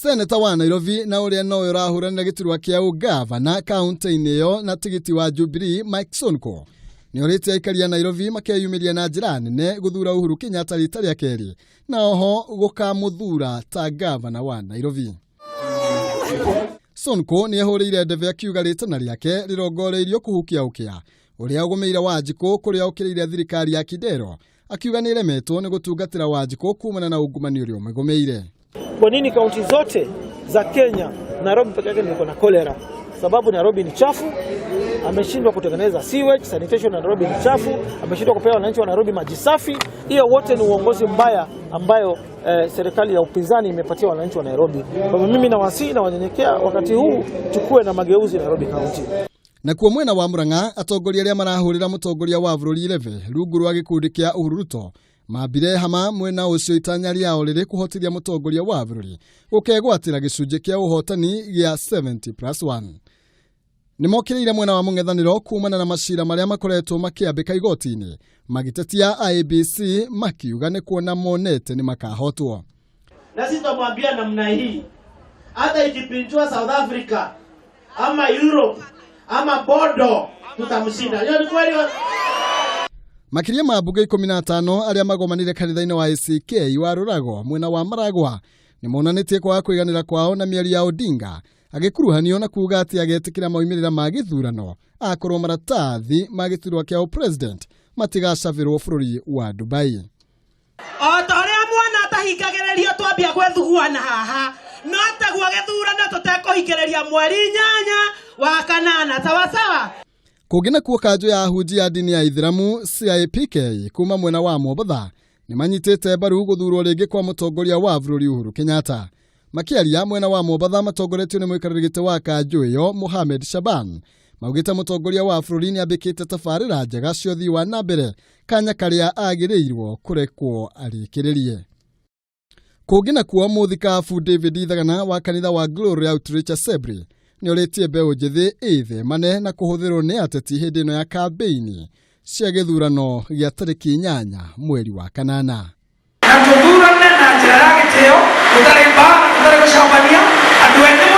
Seneta wa Nairobi na uria no urahuranira giturwa kia ugavana kaunti-ini yo na tigiti wa Jubilee Mike Sonko ni orite aikaria Nairobi makeyumiria na njira nene guthura Uhuru Kenyatta rita ria keri na oho gukamuthura ta gavana wa Nairobi. Sonko ni ehurire ndeve akiuga ritana riake rirongoreirio kuhukia ukia uria ugumeira Wanjiku kuria ukiriire thirikari ya Kidero akiuga ni remetwo ni gutungatira Wanjiku kumana na ungumani uria umegomeire. Kwa nini kaunti zote za Kenya Nairobi pekee yake ndio na cholera? Sababu Nairobi ni chafu, ameshindwa kutengeneza sewage, sanitation na Nairobi ni chafu, ameshindwa kupea wananchi wa Nairobi maji safi. Hiyo wote ni uongozi mbaya ambayo serikali ya upinzani imepatia wananchi wa Nairobi. Kwa mimi na wasi na wanyenyekea wakati huu tukue na mageuzi Nairobi County. Na kuo mwena wa Murang'a atongoria aria marahurira mutongoria wa bururi Ileve rungu rwa gikundi kia Uhuru Ruto mabire hama mwena ucio itanya riao riri kuhotiria mutongoria wa bururi ukegwatira gicunje kia uhotani gia 70+1. Nimokiriire mwena wa mung'ethaniro kumana na macira maria makoretwo makiambika igoti-ini magitetia IEBC makiuga ni kuona monete ni makahotwo. Na sisi tumwambia namna hii hata ikipinjwa South Africa ama Europe ama Bodo tutamshinda. Hiyo ni kweli. Makiria ma mbunge 15 aria magomanire kanitha-ini wa ACK wa Rurago mwena wa Maragwa ni monanitie kwa kwiganira kwao na miari ya Odinga agikuruhanio na kuuga ati agetikira maumirira ma githurano akorwo maratathi ma giturwa kia president matigacavirwo bururi wa Dubai. Otoria mwana atahingagirerio twambia gwethuguana haha no taguo githurano tutekuhingireria mweri 8 wa kanana sawa sawa. Kugina kuo kanjo ya huji ya dini ya Ithiramu CIPK kuma mwena wa Mombatha ni manyitete mbaru guthurwo ringi kwa mutongoria wa bururi Uhuru Kenyatta. Makiaria mwena wa Mombatha matongoretio ni muikarĩrĩgĩte wa kanjo iyo Mohamed Shaban maugite mutongoria wa bururi ni ambikite tabarĩra njega cia ũthii wa nambere kanya karia agĩrĩirwo kurekwo arĩkĩrĩrie. Kugina kuo muthikabu David Ithagana wa kanitha wa Glory Outreach Assembly ni oritie mbeũ njĩthĩ ithemane na kuhuthirwo ni ateti hindi ino ya kampeini cia githurano gia tariki 8 mweri wa kanana. Na tuthurane na njĩra ya gĩtĩo, gũtarĩ mbara, gũtarĩ gũcambania, andũ ethĩ